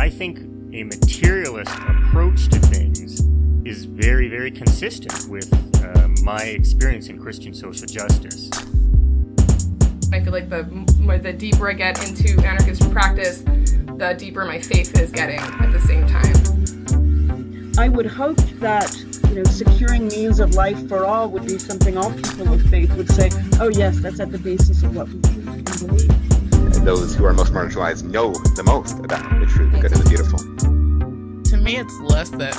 I think a materialist approach to things is very, very consistent with my experience in Christian social justice. I feel like the deeper I get into anarchist practice, the deeper my faith is getting at the same time. I would hope that, securing means of life for all would be something all people of faith would say, oh yes, that's at the basis of what we believe. Those who are most marginalized know the most about the true, the good, and the beautiful. To me, it's less that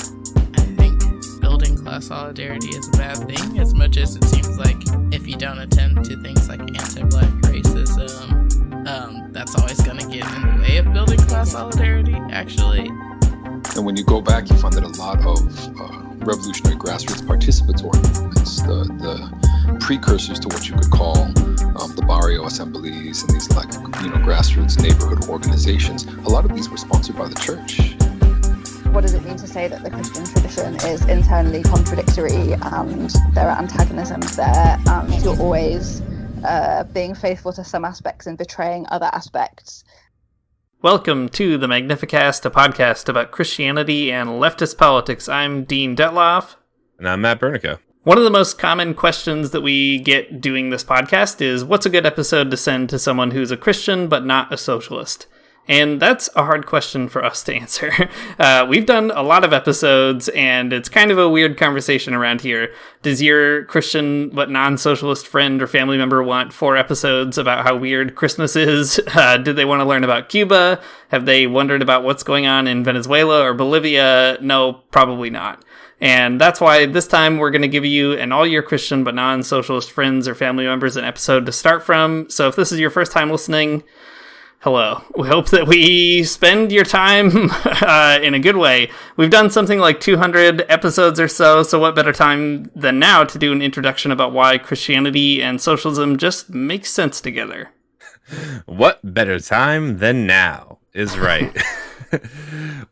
I think building class solidarity is a bad thing, as much as it seems like if you don't attend to things like anti-Black racism, that's always going to get in the way of building class solidarity, actually. And when you go back, you find that a lot of revolutionary grassroots participatory movements, the precursors to what you could call the barrio assemblies and these grassroots neighborhood organizations, a lot of these were sponsored by the church. What does it mean to say that the Christian tradition is internally contradictory and there are antagonisms there and you're always being faithful to some aspects and betraying other aspects? Welcome to the Magnificast, a podcast about Christianity and leftist politics. I'm Dean Detloff. And I'm Matt Bernica. One of the most common questions that we get doing this podcast is, what's a good episode to send to someone who's a Christian but not a socialist? And that's a hard question for us to answer. We've done a lot of episodes, and it's kind of a weird conversation around here. Does your Christian but non-socialist friend or family member want 4 episodes about how weird Christmas is? Do they want to learn about Cuba? Have they wondered about what's going on in Venezuela or Bolivia? No, probably not. And that's why this time we're going to give you and all your Christian but non-socialist friends or family members an episode to start from. So if this is your first time listening, hello. We hope that we spend your time in a good way. We've done something like 200 episodes or so what better time than now to do an introduction about why Christianity and socialism just make sense together. What better time than now is right.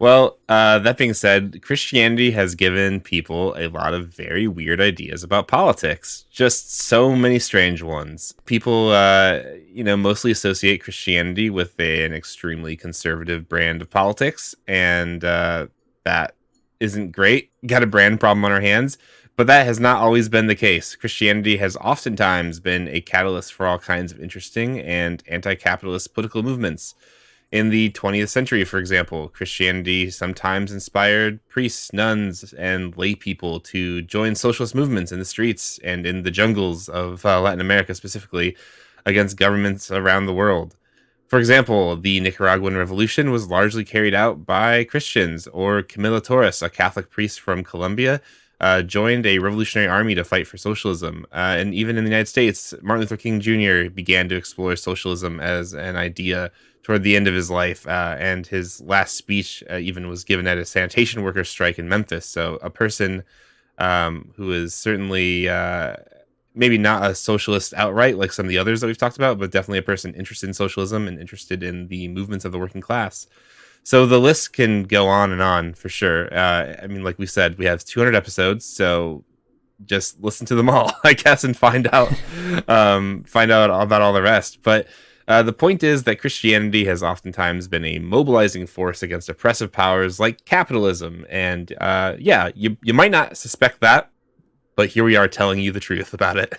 Well, that being said, Christianity has given people a lot of very weird ideas about politics. Just so many strange ones. People, mostly associate Christianity with an extremely conservative brand of politics, and that isn't great. Got a brand problem on our hands, but that has not always been the case. Christianity has oftentimes been a catalyst for all kinds of interesting and anti-capitalist political movements. In the 20th century, for example, Christianity sometimes inspired priests, nuns, and lay people to join socialist movements in the streets and in the jungles of Latin America specifically against governments around the world. For example, the Nicaraguan Revolution was largely carried out by Christians, or Camilo Torres, a Catholic priest from Colombia, joined a revolutionary army to fight for socialism. And even in the United States, Martin Luther King Jr. began to explore socialism as an idea toward the end of his life, and his last speech even was given at a sanitation workers' strike in Memphis. So a person who is certainly maybe not a socialist outright like some of the others that we've talked about, but definitely a person interested in socialism and interested in the movements of the working class. So the list can go on and on for sure. Like we said, we have 200 episodes, so just listen to them all, I guess, and find out about all the rest. But the point is that Christianity has oftentimes been a mobilizing force against oppressive powers like capitalism. And you might not suspect that, but here we are telling you the truth about it.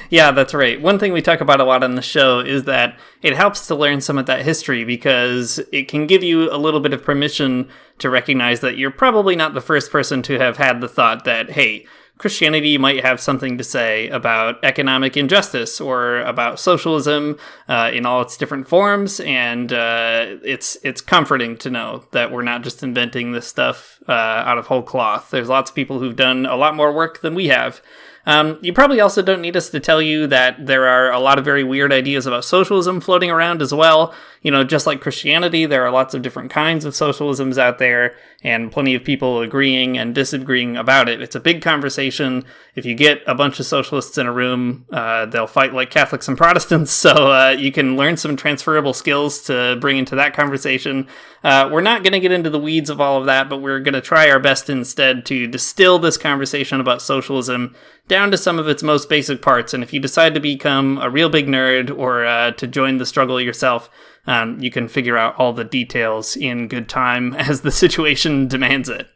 Yeah, that's right. One thing we talk about a lot on the show is that it helps to learn some of that history because it can give you a little bit of permission to recognize that you're probably not the first person to have had the thought that, hey, Christianity might have something to say about economic injustice or about socialism in all its different forms, and it's comforting to know that we're not just inventing this stuff out of whole cloth. There's lots of people who've done a lot more work than we have. You probably also don't need us to tell you that there are a lot of very weird ideas about socialism floating around as well. Just like Christianity, there are lots of different kinds of socialisms out there, and plenty of people agreeing and disagreeing about it. It's a big conversation. If you get a bunch of socialists in a room, they'll fight like Catholics and Protestants, so you can learn some transferable skills to bring into that conversation. We're not going to get into the weeds of all of that, but we're going to try our best instead to distill this conversation about socialism down to some of its most basic parts. And if you decide to become a real big nerd or to join the struggle yourself, you can figure out all the details in good time as the situation demands it.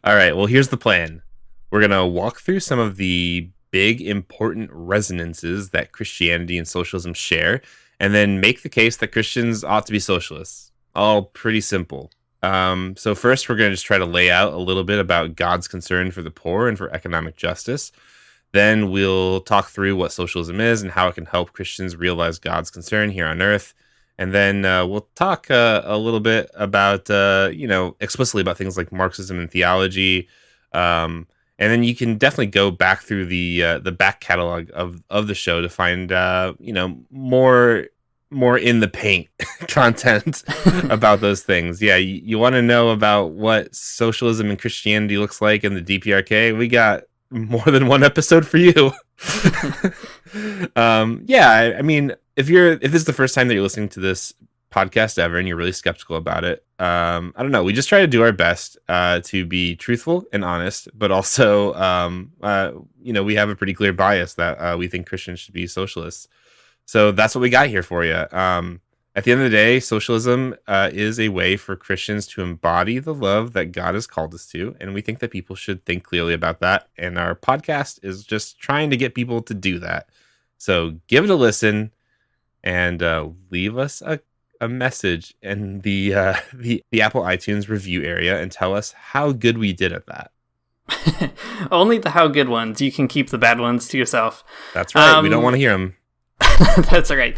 All right, well, here's the plan. We're going to walk through some of the big, important resonances that Christianity and socialism share, and then make the case that Christians ought to be socialists. All pretty simple. So first, we're going to just try to lay out a little bit about God's concern for the poor and for economic justice. Then we'll talk through what socialism is and how it can help Christians realize God's concern here on earth. And then we'll talk a little bit about, explicitly about things like Marxism and theology. And then you can definitely go back through the back catalog of the show to find, more in the paint content about those things. Yeah, you want to know about what socialism and Christianity looks like in the DPRK? We got more than one episode for you. I mean, if this is the first time that you're listening to this podcast ever and you're really skeptical about it, I don't know. We just try to do our best to be truthful and honest, but also, we have a pretty clear bias that we think Christians should be socialists. So that's what we got here for you. At the end of the day, socialism is a way for Christians to embody the love that God has called us to, and we think that people should think clearly about that. And our podcast is just trying to get people to do that. So give it a listen and leave us a message in the Apple iTunes review area and tell us how good we did at that. Only the how good ones. You can keep the bad ones to yourself. That's right. We don't want to hear them. That's all right.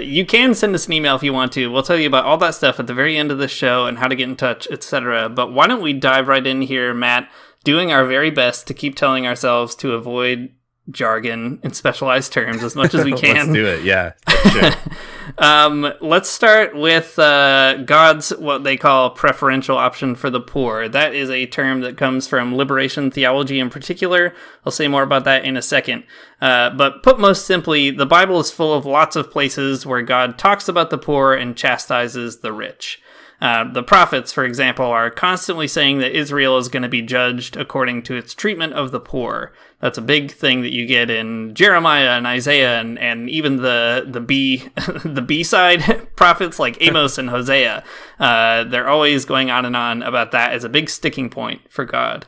You can send us an email if you want to. We'll tell you about all that stuff at the very end of the show and how to get in touch, etc. But why don't we dive right in here, Matt, doing our very best to keep telling ourselves to avoid jargon and specialized terms as much as we can. Let's do it. Yeah, sure. Let's start with God's what they call preferential option for the poor. That is a term that comes from liberation theology in particular. I'll say more about that in a second. But put most simply, the Bible is full of lots of places where God talks about the poor and chastises the rich. The prophets, for example, are constantly saying that Israel is going to be judged according to its treatment of the poor. That's a big thing that you get in Jeremiah and Isaiah and even the B-side prophets like Amos and Hosea. They're always going on and on about that as a big sticking point for God.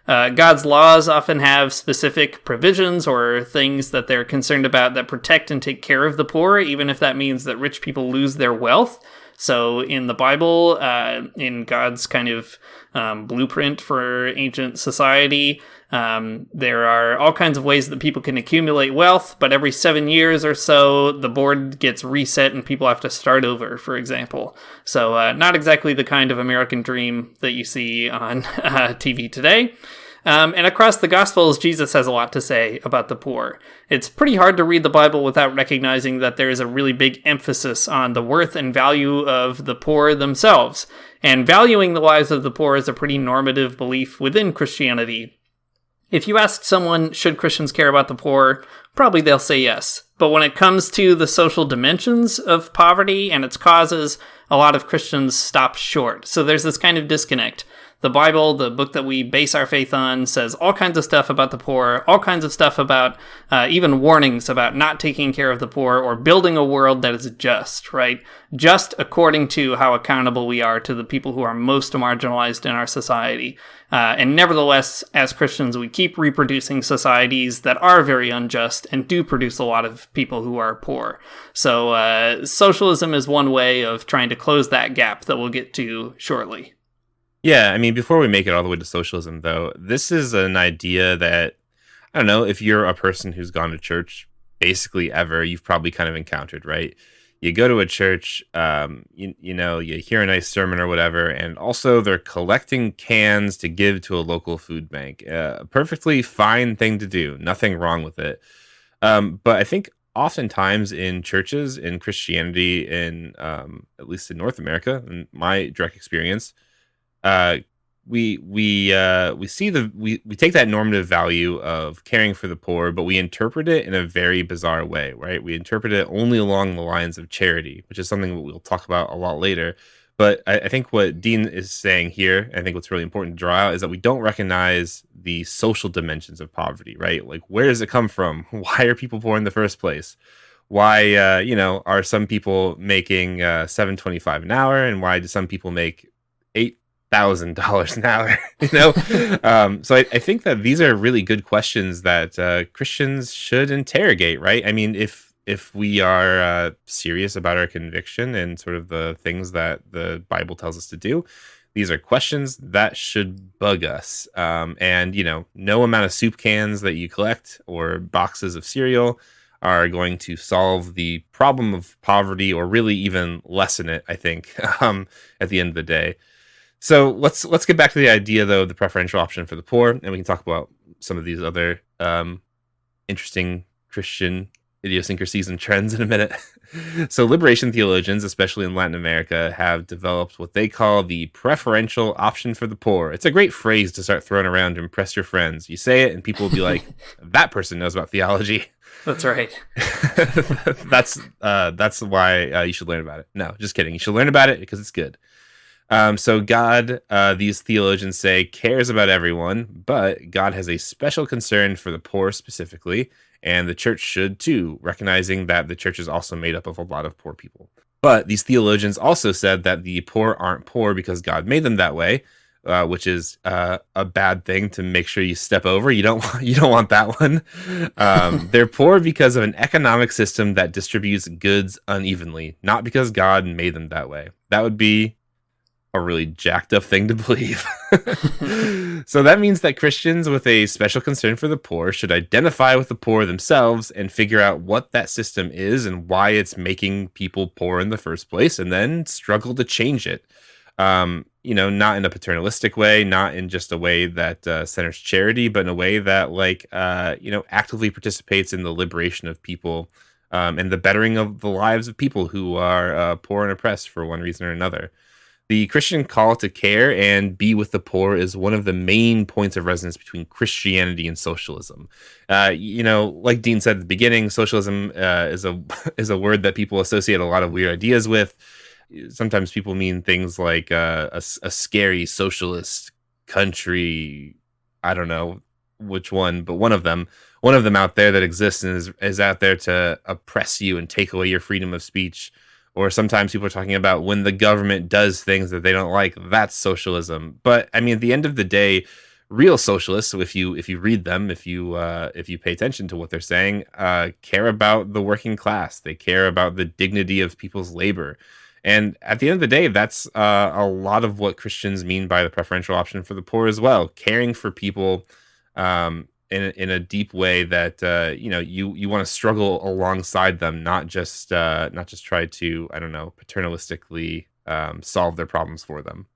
God's laws often have specific provisions or things that they're concerned about that protect and take care of the poor, even if that means that rich people lose their wealth. So in the Bible, in God's kind of blueprint for ancient society, there are all kinds of ways that people can accumulate wealth, but every 7 years or so, the board gets reset and people have to start over, for example. So not exactly the kind of American dream that you see on TV today. And across the Gospels, Jesus has a lot to say about the poor. It's pretty hard to read the Bible without recognizing that there is a really big emphasis on the worth and value of the poor themselves. And valuing the lives of the poor is a pretty normative belief within Christianity. If you ask someone, should Christians care about the poor? Probably they'll say yes. But when it comes to the social dimensions of poverty and its causes, a lot of Christians stop short. So there's this kind of disconnect. The Bible, the book that we base our faith on, says all kinds of stuff about the poor, all kinds of stuff about even warnings about not taking care of the poor or building a world that is just, right? Just according to how accountable we are to the people who are most marginalized in our society. And nevertheless, as Christians, we keep reproducing societies that are very unjust and do produce a lot of people who are poor. So socialism is one way of trying to close that gap that we'll get to shortly. Yeah, I mean, before we make it all the way to socialism, though, this is an idea that, I don't know, if you're a person who's gone to church basically ever, you've probably kind of encountered, right? You go to a church, you hear a nice sermon or whatever, and also they're collecting cans to give to a local food bank. A perfectly fine thing to do, nothing wrong with it. But I think oftentimes in churches, in Christianity, at least in North America, in my direct experience, we take that normative value of caring for the poor, but we interpret it in a very bizarre way, right? We interpret it only along the lines of charity, which is something that we'll talk about a lot later. But I think what Dean is saying here, I think what's really important to draw out is that we don't recognize the social dimensions of poverty, right? Like, where does it come from? Why are people poor in the first place? Why, are some people making $7.25 an hour, and why do some people make $8,000 an hour? So I think that these are really good questions that Christians should interrogate, right? I mean, if we are serious about our conviction and sort of the things that the Bible tells us to do, these are questions that should bug us. And no amount of soup cans that you collect or boxes of cereal are going to solve the problem of poverty, or really even lessen it, I think, at the end of the day. So let's get back to the idea, though, of the preferential option for the poor, and we can talk about some of these other interesting Christian idiosyncrasies and trends in a minute. So liberation theologians, especially in Latin America, have developed what they call the preferential option for the poor. It's a great phrase to start throwing around to impress your friends. You say it and people will be like, that person knows about theology. That's right. That's why you should learn about it. No, just kidding. You should learn about it because it's good. So God, these theologians say, cares about everyone, but God has a special concern for the poor specifically, and the church should too, recognizing that the church is also made up of a lot of poor people. But these theologians also said that the poor aren't poor because God made them that way, which is a bad thing to make sure you step over. You don't want that one. They're poor because of an economic system that distributes goods unevenly, not because God made them that way. That would be a really jacked up thing to believe. So that means that Christians with a special concern for the poor should identify with the poor themselves and figure out what that system is and why it's making people poor in the first place, and then struggle to change it. Not in a paternalistic way, not in just a way that centers charity, but in a way that actively participates in the liberation of people and the bettering of the lives of people who are poor and oppressed for one reason or another. The Christian call to care and be with the poor is one of the main points of resonance between Christianity and socialism. Like Dean said at the beginning, socialism is a word that people associate a lot of weird ideas with. Sometimes people mean things like a scary socialist country. I don't know which one, but one of them out there that exists and is out there to oppress you and take away your freedom of speech. Or sometimes people are talking about when the government does things that they don't like, that's socialism. But I mean, at the end of the day, real socialists, if you read them, if you pay attention to what they're saying, care about the working class. They care about the dignity of people's labor. And at the end of the day, that's a lot of what Christians mean by the preferential option for the poor as well. Caring for people in a deep way that you want to struggle alongside them, not just try to, I don't know, paternalistically solve their problems for them.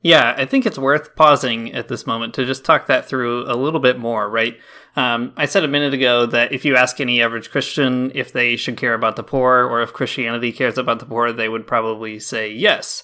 Yeah, I think it's worth pausing at this moment to just talk that through a little bit more, right? I said a minute ago that if you ask any average Christian if they should care about the poor, or if Christianity cares about the poor, they would probably say yes.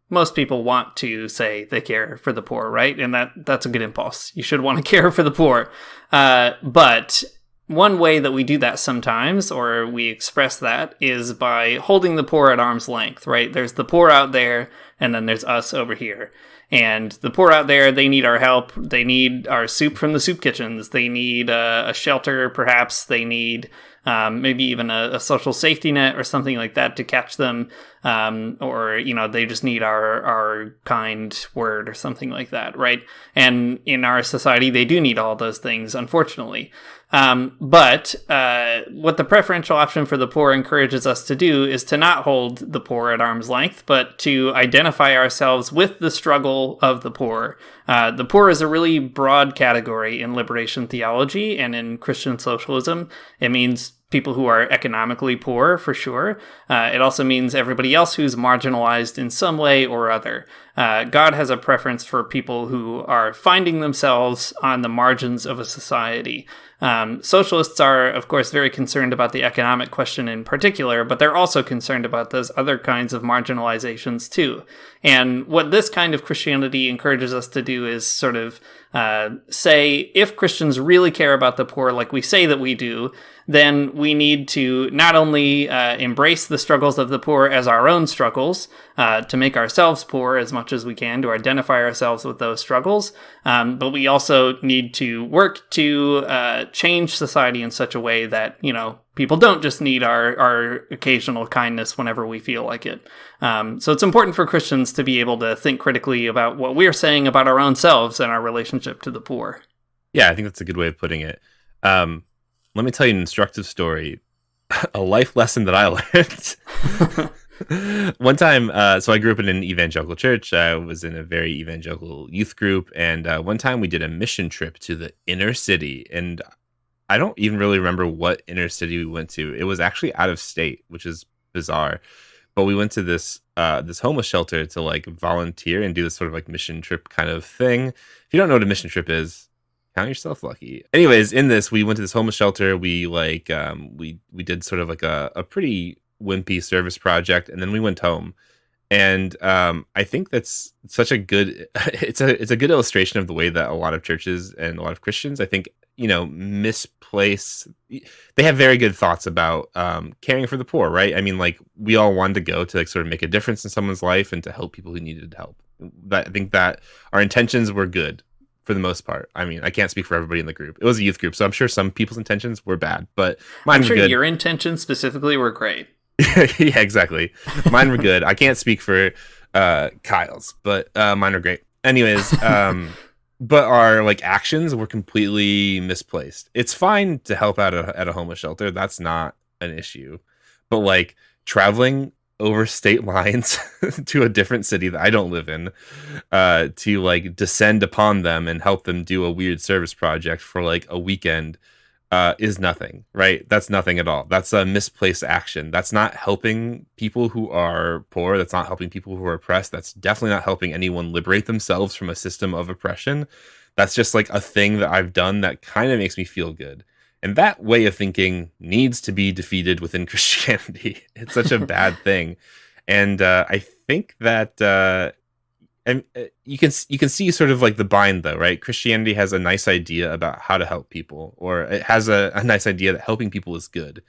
Most people want to say they care for the poor, right? And that's a good impulse. You should want to care for the poor. But one way that we do that sometimes, or we express that, is by holding the poor at arm's length, right? There's the poor out there, and then there's us over here. And the poor out there, they need our help. They need our soup from the soup kitchens. They need a shelter, perhaps. They need maybe even a social safety net or something like that to catch them. Or they just need our kind word or something like that, right? And in our society, they do need all those things, unfortunately. But what the preferential option for the poor encourages us to do is to not hold the poor at arm's length, but to identify ourselves with the struggle of the poor. The poor is a really broad category in liberation theology and in Christian socialism. It means people who are economically poor, for sure. It also means everybody else who's marginalized in some way or other. God has a preference for people who are finding themselves on the margins of a society. Socialists are, of course, very concerned about the economic question in particular, but they're also concerned about those other kinds of marginalizations too. And what this kind of Christianity encourages us to do is sort of say, if Christians really care about the poor like we say that we do, then we need to not only embrace the struggles of the poor as our own struggles, to make ourselves poor as much as we can, to identify ourselves with those struggles, but we also need to work to change society in such a way that, people don't just need our occasional kindness whenever we feel like it. So it's important for Christians to be able to think critically about what we're saying about our own selves and our relationship to the poor. Yeah, I think that's a good way of putting it. Let me tell you an instructive story, a life lesson that I learned. One time, so I grew up in an evangelical church. I was in a very evangelical youth group. And one time we did a mission trip to the inner city. And I don't even really remember what inner city we went to. It was actually out of state, which is bizarre. But we went to this homeless shelter to like volunteer and do this sort of like mission trip kind of thing. If you don't know what a mission trip is, count yourself lucky. Anyways, in this, we went to this homeless shelter. We we did sort of like a pretty wimpy service project, and then we went home. And I think that's such a good it's a good illustration of the way that a lot of churches and a lot of Christians, I think, misplace. They have very good thoughts about caring for the poor, right? I mean, like, we all wanted to go to like sort of make a difference in someone's life and to help people who needed help. I think that our intentions were good for the most part. I mean, I can't speak for everybody in the group. It was a youth group, so I'm sure some people's intentions were bad, but mine were good. Your intentions specifically were great. Yeah, exactly. Mine were good. I can't speak for Kyle's, but mine are great. Anyways, but our like actions were completely misplaced. It's fine to help out at a homeless shelter. That's not an issue. But like traveling over state lines to a different city that I don't live in, to like descend upon them and help them do a weird service project for like a weekend, is nothing, right? That's nothing at all. That's a misplaced action. That's not helping people who are poor. That's not helping people who are oppressed. That's definitely not helping anyone liberate themselves from a system of oppression. That's just like a thing that I've done that kind of makes me feel good. And that way of thinking needs to be defeated within Christianity. It's such a bad thing. And I think that and you can see sort of like the bind, though, right? Christianity has a nice idea about how to help people, or it has a nice idea that helping people is good.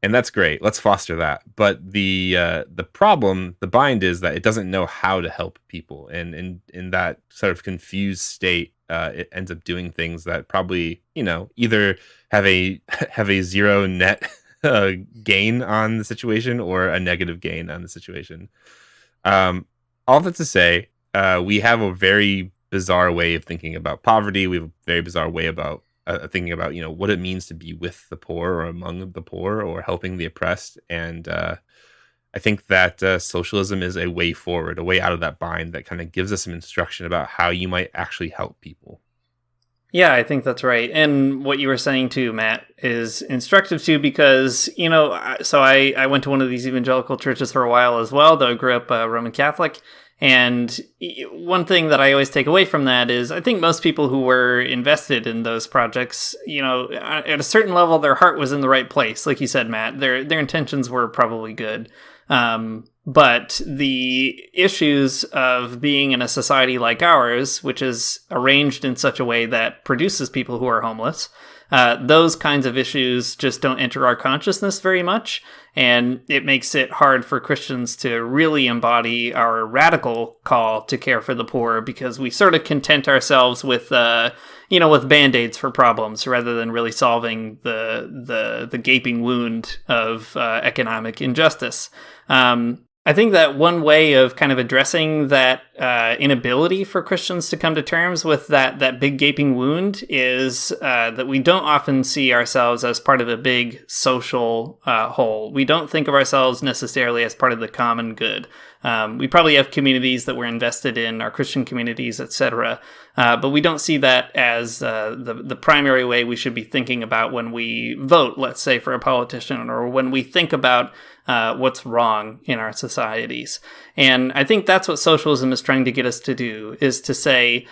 And that's great. Let's foster that. But the problem, the bind, is that it doesn't know how to help people. And in that sort of confused state, it ends up doing things that probably, either have a zero net gain on the situation or a negative gain on the situation. All that to say, we have a very bizarre way of thinking about poverty. We have a very bizarre way about thinking about, what it means to be with the poor or among the poor or helping the oppressed. And I think that socialism is a way forward, a way out of that bind that kind of gives us some instruction about how you might actually help people. Yeah, I think that's right. And what you were saying too, Matt, is instructive too, because, so I went to one of these evangelical churches for a while as well, though I grew up Roman Catholic. And one thing that I always take away from that is I think most people who were invested in those projects, at a certain level, their heart was in the right place. Like you said, Matt, their intentions were probably good. But the issues of being in a society like ours, which is arranged in such a way that produces people who are homeless, those kinds of issues just don't enter our consciousness very much. And it makes it hard for Christians to really embody our radical call to care for the poor, because we sort of content ourselves with, with Band-Aids for problems rather than really solving the gaping wound of economic injustice. I think that one way of kind of addressing that inability for Christians to come to terms with that big gaping wound is that we don't often see ourselves as part of a big social whole. We don't think of ourselves necessarily as part of the common good. We probably have communities that we're invested in, our Christian communities, etc. But we don't see that as the primary way we should be thinking about when we vote, let's say, for a politician, or when we think about what's wrong in our societies. And I think that's what socialism is trying to get us to do, is to say,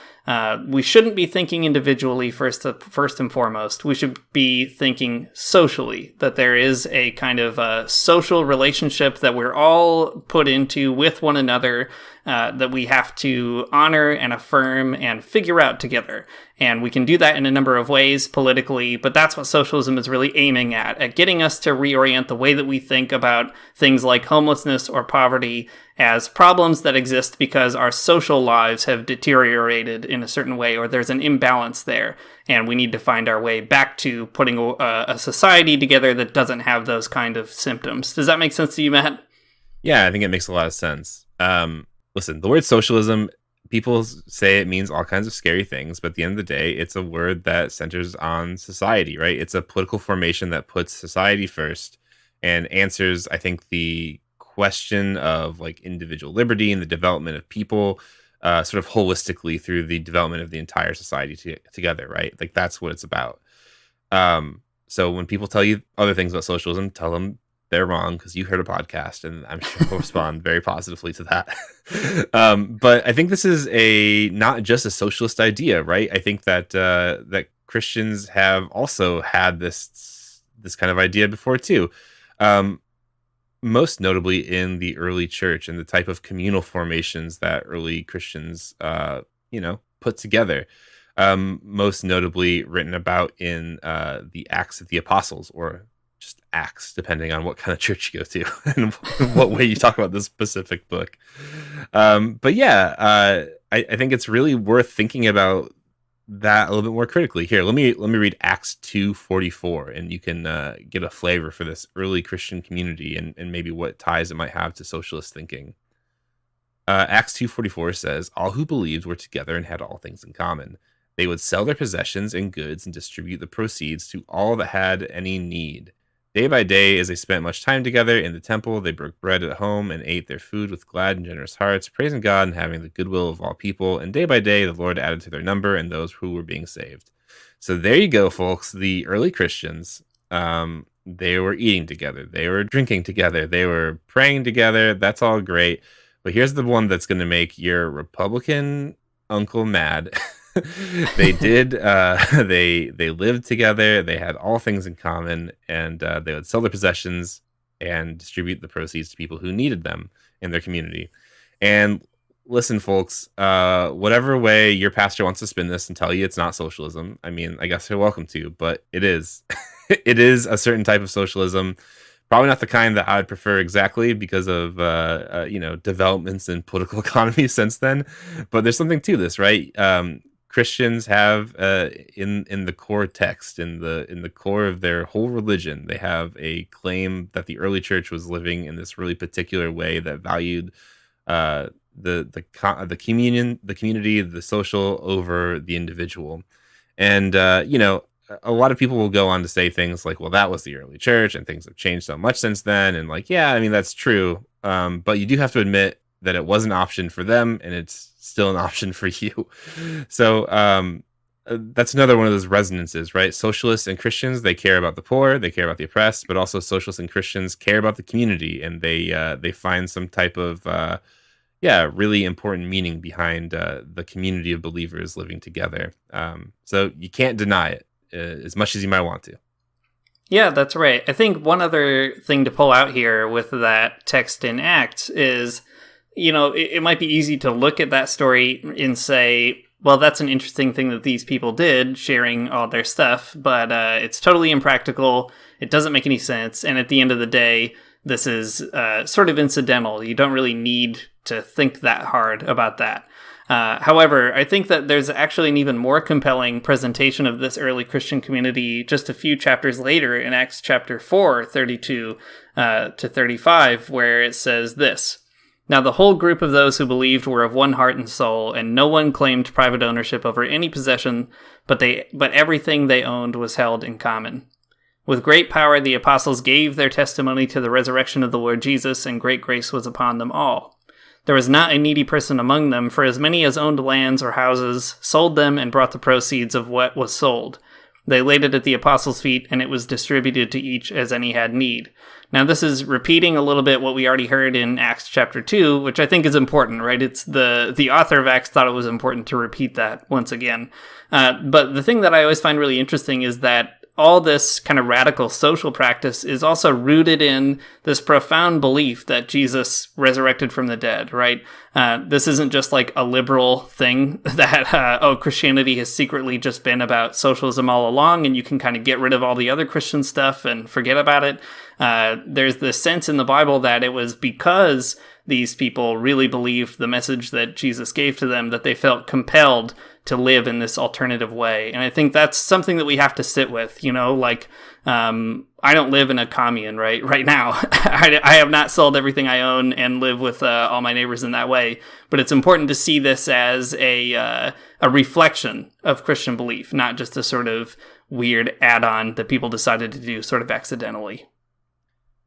We shouldn't be thinking individually first and foremost. We should be thinking socially, that there is a kind of a social relationship that we're all put into with one another, that we have to honor and affirm and figure out together. And we can do that in a number of ways politically, but that's what socialism is really aiming at getting us to reorient the way that we think about things like homelessness or poverty as problems that exist because our social lives have deteriorated in a certain way, or there's an imbalance there, and we need to find our way back to putting a society together that doesn't have those kind of symptoms. Does that make sense to you, Matt? Yeah, I think it makes a lot of sense. Listen, the word socialism, people say it means all kinds of scary things, but at the end of the day, it's a word that centers on society, right? It's a political formation that puts society first and answers, I think, the question of like individual liberty and the development of people sort of holistically through the development of the entire society together, right? Like that's what it's about. So when people tell you other things about socialism, tell them they're wrong because you heard a podcast, and I'm sure we'll respond very positively to that. But I think this is not just a socialist idea, right? I think that that Christians have also had this kind of idea before too. Most notably in the early church and the type of communal formations that early Christians, put together. Most notably written about in the Acts of the Apostles, or just Acts, depending on what kind of church you go to and what way you talk about this specific book. But yeah, I think it's really worth thinking about that a little bit more critically. Here, let me read Acts 2:44, and you can get a flavor for this early Christian community and maybe what ties it might have to socialist thinking. Acts 2:44 says, "All who believed were together and had all things in common. They would sell their possessions and goods and distribute the proceeds to all that had any need. Day by day, as they spent much time together in the temple, they broke bread at home and ate their food with glad and generous hearts, praising God and having the goodwill of all people. And day by day, the Lord added to their number and those who were being saved." So there you go, folks. The early Christians, they were eating together. They were drinking together. They were praying together. That's all great. But here's the one that's going to make your Republican uncle mad. They did. They lived together. They had all things in common, and they would sell their possessions and distribute the proceeds to people who needed them in their community. And listen, folks, whatever way your pastor wants to spin this and tell you it's not socialism, I mean, I guess you're welcome to, but it is. It is a certain type of socialism. Probably not the kind that I would prefer exactly because of developments in political economy since then. But there's something to this, right? Christians have in the core text, in the core of their whole religion, they have a claim that the early church was living in this really particular way that valued the community, the social over the individual. And a lot of people will go on to say things like, well, that was the early church and things have changed so much since then. And like, yeah, I mean, that's true. But you do have to admit that it was an option for them and it's still an option for you. So that's another one of those resonances, right? Socialists and Christians, they care about the poor, they care about the oppressed, but also socialists and Christians care about the community, and they find some type of really important meaning behind the community of believers living together. So you can't deny it as much as you might want to. Yeah, that's right. I think one other thing to pull out here with that text in Acts is, it might be easy to look at that story and say, well, that's an interesting thing that these people did, sharing all their stuff, but it's totally impractical. It doesn't make any sense. And at the end of the day, this is sort of incidental. You don't really need to think that hard about that. However, I think that there's actually an even more compelling presentation of this early Christian community just a few chapters later in Acts chapter 4, 32 to 35, where it says this: "Now the whole group of those who believed were of one heart and soul, and no one claimed private ownership over any possession, but everything they owned was held in common. With great power the apostles gave their testimony to the resurrection of the Lord Jesus, and great grace was upon them all. There was not a needy person among them, for as many as owned lands or houses sold them and brought the proceeds of what was sold They laid it at the apostles' feet, and it was distributed to each as any had need. Now, this is repeating a little bit what we already heard in Acts chapter 2, which I think is important, right? It's the author of Acts thought it was important to repeat that once again. But the thing that I always find really interesting is that all this kind of radical social practice is also rooted in this profound belief that Jesus resurrected from the dead, right? This isn't just like a liberal thing that, Christianity has secretly just been about socialism all along, and you can kind of get rid of all the other Christian stuff and forget about it. There's this sense in the Bible that it was because these people really believed the message that Jesus gave to them that they felt compelled to live in this alternative way. And I think that's something that we have to sit with, I don't live in a commune right now. I have not sold everything I own and live with all my neighbors in that way. But it's important to see this as a reflection of Christian belief, not just a sort of weird add-on that people decided to do sort of accidentally.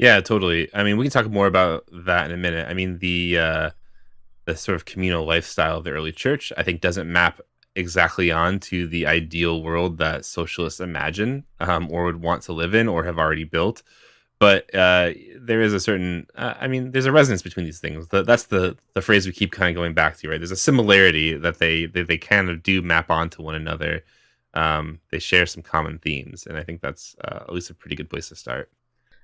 Yeah, totally. I mean, we can talk more about that in a minute. I mean, the sort of communal lifestyle of the early church, I think, doesn't map exactly onto the ideal world that socialists imagine or would want to live in or have already built. But there is a certain, there's a resonance between these things. That's the phrase we keep kind of going back to, right? There's a similarity that they kind of do map onto one another. They share some common themes, and I think that's at least a pretty good place to start.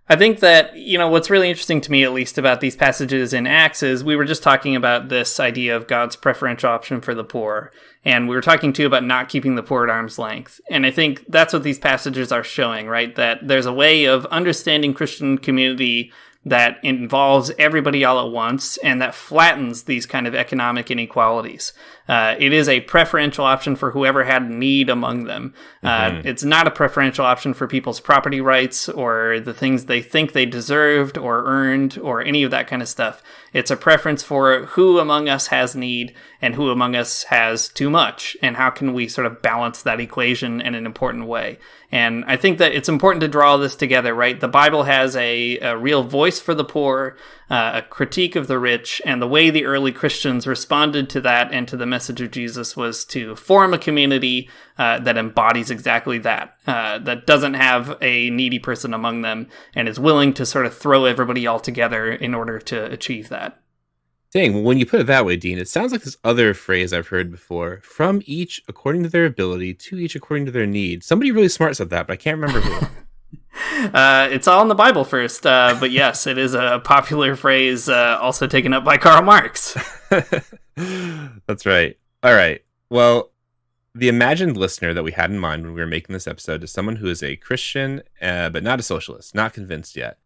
I think that, what's really interesting to me, at least about these passages in Acts, is we were just talking about this idea of God's preferential option for the poor. And we were talking, too, about not keeping the poor at arm's length. And I think that's what these passages are showing, right? That there's a way of understanding Christian community that involves everybody all at once and that flattens these kind of economic inequalities. It is a preferential option for whoever had need among them. It's not a preferential option for people's property rights or the things they think they deserved or earned or any of that kind of stuff. It's a preference for who among us has need and who among us has too much, and how can we sort of balance that equation in an important way. And I think that it's important to draw this together, right? The Bible has a real voice for the poor, a critique of the rich, and the way the early Christians responded to that and to the message of Jesus was to form a community that embodies exactly that, that doesn't have a needy person among them and is willing to sort of throw everybody all together in order to achieve that. Dang, when you put it that way, Dean, it sounds like this other phrase I've heard before. From each according to their ability, to each according to their need. Somebody really smart said that, but I can't remember who. It's all in the Bible first, but yes, it is a popular phrase also taken up by Karl Marx. That's right. All right. Well, the imagined listener that we had in mind when we were making this episode is someone who is a Christian, but not a socialist, not convinced yet.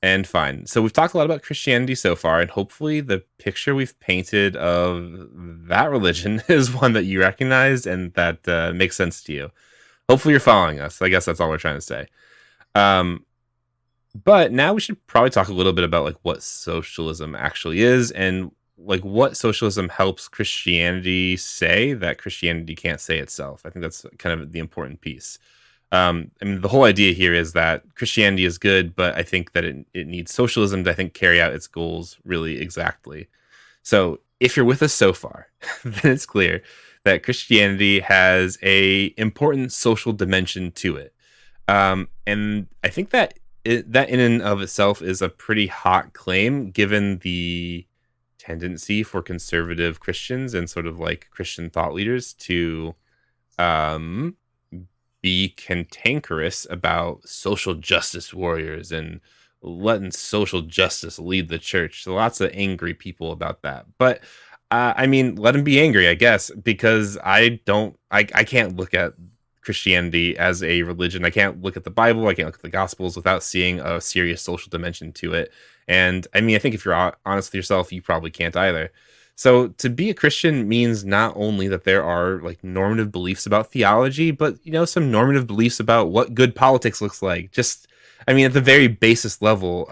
And fine. So we've talked a lot about Christianity so far, and hopefully the picture we've painted of that religion is one that you recognize and that makes sense to you. Hopefully you're following us. I guess that's all we're trying to say. But now we should probably talk a little bit about what socialism actually is and what socialism helps Christianity say that Christianity can't say itself. I think that's kind of the important piece. The whole idea here is that Christianity is good, but I think that it needs socialism to, carry out its goals really exactly. So if you're with us so far, then it's clear that Christianity has a important social dimension to it. And I think that that in and of itself is a pretty hot claim, given the tendency for conservative Christians and sort of Christian thought leaders to be cantankerous about social justice warriors and letting social justice lead the church. So lots of angry people about that. But let them be angry, I guess, because I can't look at Christianity as a religion. I can't look at the Bible. I can't look at the Gospels without seeing a serious social dimension to it. And I think if you're honest with yourself, you probably can't either. So to be a Christian means not only that there are normative beliefs about theology, but some normative beliefs about what good politics looks like. Just, at the very basis level,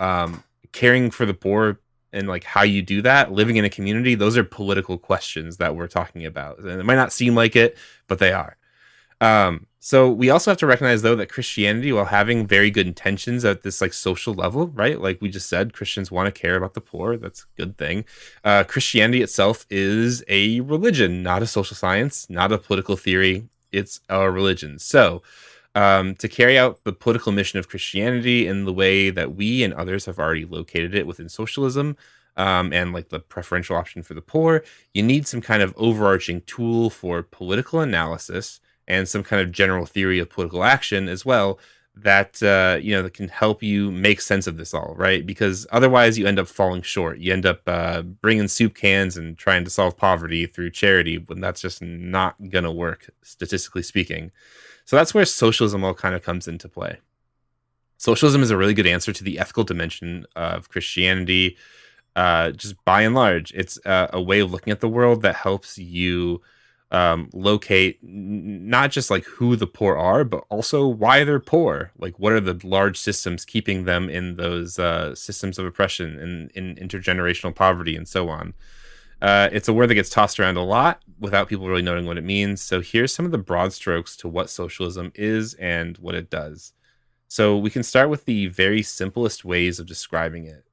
caring for the poor and how you do that, living in a community, those are political questions that we're talking about. And it might not seem like it, but they are. So we also have to recognize, though, that Christianity, while having very good intentions at this social level, right? Like we just said, Christians want to care about the poor. That's a good thing. Christianity itself is a religion, not a social science, not a political theory. It's a religion. So to carry out the political mission of Christianity in the way that we and others have already located it within socialism, and like the preferential option for the poor, you need some kind of overarching tool for political analysis and some kind of general theory of political action as well that that can help you make sense of this all, right? Because otherwise you end up falling short. You end up bringing soup cans and trying to solve poverty through charity when that's just not gonna work, statistically speaking. So that's where socialism all kind of comes into play. Socialism is a really good answer to the ethical dimension of Christianity. Just by and large, it's a way of looking at the world that helps you locate not just like who the poor are, but also why they're poor. Like, what are the large systems keeping them in those systems of oppression and in intergenerational poverty and so on. It's a word that gets tossed around a lot without people really knowing what it means. So here's some of the broad strokes to what socialism is and what it does. So we can start with the very simplest ways of describing it.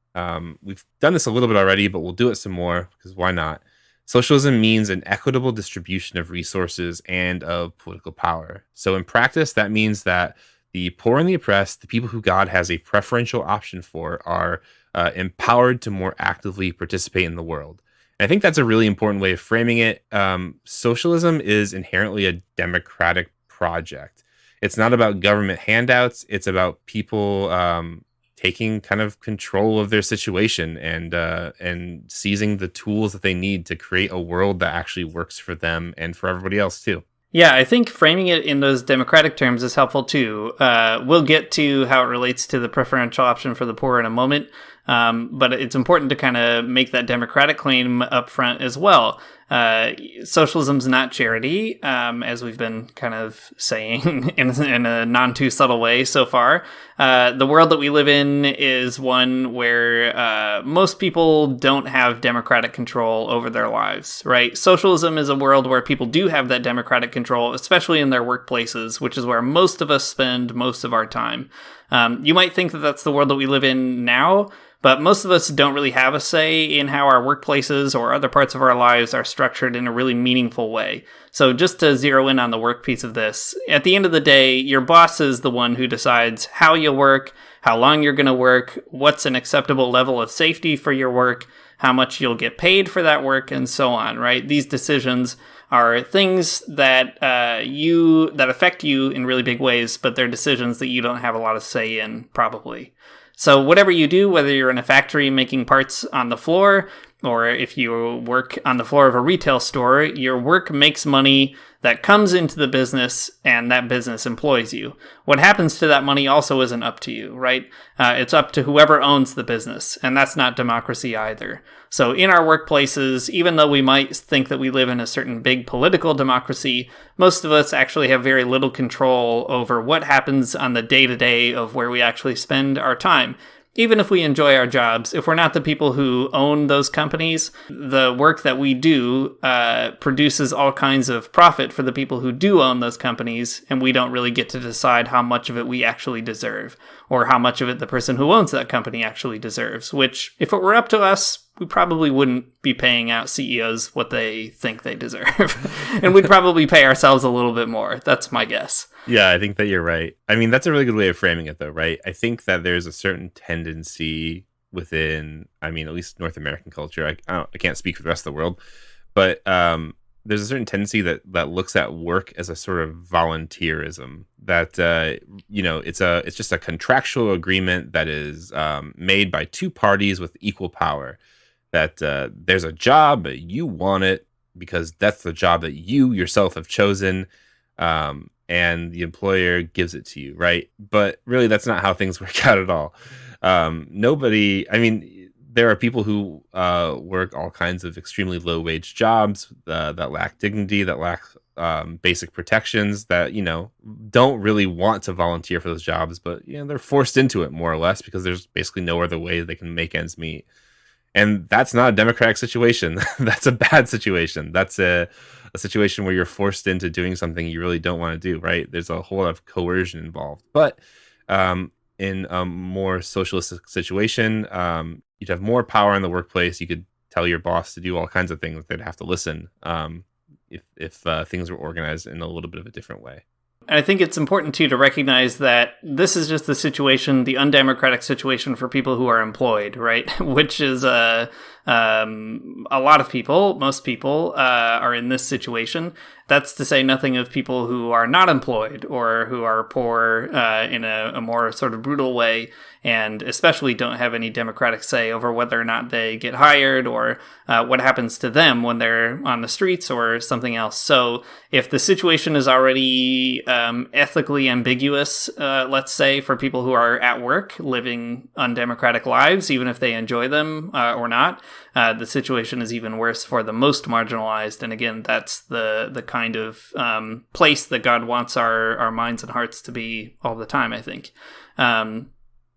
We've done this a little bit already, but we'll do it some more because why not? Socialism means an equitable distribution of resources and of political power. So in practice, that means that the poor and the oppressed, the people who God has a preferential option for, are empowered to more actively participate in the world. And I think that's a really important way of framing it. Socialism is inherently a democratic project. It's not about government handouts. It's about people taking kind of control of their situation and seizing the tools that they need to create a world that actually works for them and for everybody else too. Yeah, I think framing it in those democratic terms is helpful too. We'll get to how it relates to the preferential option for the poor in a moment, but it's important to kind of make that democratic claim up front as well. Socialism's not charity, as we've been kind of saying in a non too subtle way so far. The world that we live in is one where most people don't have democratic control over their lives, right? Socialism is a world where people do have that democratic control, especially in their workplaces, which is where most of us spend most of our time. You might think that that's the world that we live in now, but most of us don't really have a say in how our workplaces or other parts of our lives are structured in a really meaningful way. So just to zero in on the work piece of this, at the end of the day, your boss is the one who decides how you work, how long you're going to work, what's an acceptable level of safety for your work, how much you'll get paid for that work, and so on, right? These decisions are things that that affect you in really big ways, but they're decisions that you don't have a lot of say in, probably. So whatever you do, whether you're in a factory making parts on the floor, or if you work on the floor of a retail store, your work makes money that comes into the business, and that business employs you. What happens to that money also isn't up to you, right? It's up to whoever owns the business, and that's not democracy either. So in our workplaces, even though we might think that we live in a certain big political democracy, most of us actually have very little control over what happens on the day-to-day of where we actually spend our time. Even if we enjoy our jobs, if we're not the people who own those companies, the work that we do produces all kinds of profit for the people who do own those companies, and we don't really get to decide how much of it we actually deserve, or how much of it the person who owns that company actually deserves, which, if it were up to us, we probably wouldn't be paying out CEOs what they think they deserve. And we'd probably pay ourselves a little bit more. That's my guess. Yeah, I think that you're right. I mean, that's a really good way of framing it, though, right? I think that there's a certain tendency within, at least North American culture. I can't speak for the rest of the world, but there's a certain tendency that looks at work as a sort of volunteerism. That it's just a contractual agreement that is made by two parties with equal power. That there's a job, but you want it because that's the job that you yourself have chosen. And the employer gives it to you, right? But really, that's not how things work out at all. There are people who work all kinds of extremely low-wage jobs that lack dignity, that lack basic protections, that, don't really want to volunteer for those jobs, but, they're forced into it more or less because there's basically no other way they can make ends meet. And that's not a democratic situation. That's a bad situation. That's a situation where you're forced into doing something you really don't want to do, right? There's a whole lot of coercion involved. But in a more socialistic situation, you'd have more power in the workplace. You could tell your boss to do all kinds of things. They'd have to listen if things were organized in a little bit of a different way. And I think it's important, too, to recognize that this is just the situation, the undemocratic situation for people who are employed, right? Which is a lot of people, most people, are in this situation. That's to say nothing of people who are not employed or who are poor in a more sort of brutal way, and especially don't have any democratic say over whether or not they get hired or what happens to them when they're on the streets or something else. So if the situation is already ethically ambiguous, let's say, for people who are at work living undemocratic lives, even if they enjoy them or not, the situation is even worse for the most marginalized. And again, that's the kind of place that God wants our minds and hearts to be all the time, I think.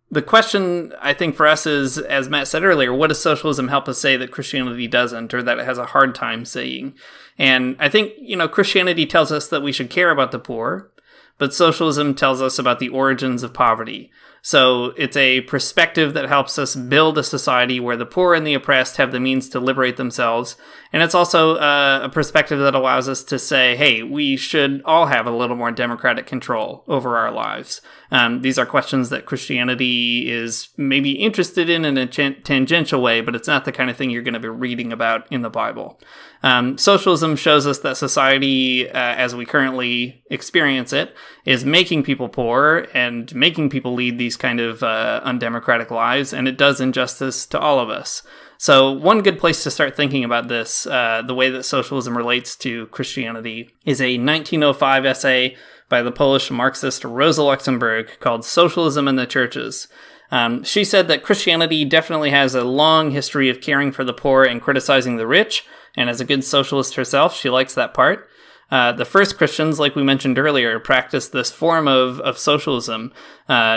The question, I think, for us is, as Matt said earlier, what does socialism help us say that Christianity doesn't, or that it has a hard time saying? And I think, Christianity tells us that we should care about the poor, but socialism tells us about the origins of poverty. So it's a perspective that helps us build a society where the poor and the oppressed have the means to liberate themselves. And it's also a perspective that allows us to say, hey, we should all have a little more democratic control over our lives. These are questions that Christianity is maybe interested in a tangential way, but it's not the kind of thing you're going to be reading about in the Bible. Socialism shows us that society, as we currently experience it, is making people poor and making people lead these kind of undemocratic lives, and it does injustice to all of us. So one good place to start thinking about this, the way that socialism relates to Christianity, is a 1905 essay by the Polish Marxist Rosa Luxemburg called Socialism and the Churches. She said that Christianity definitely has a long history of caring for the poor and criticizing the rich, and as a good socialist herself, she likes that part. The first Christians, like we mentioned earlier, practiced this form of socialism.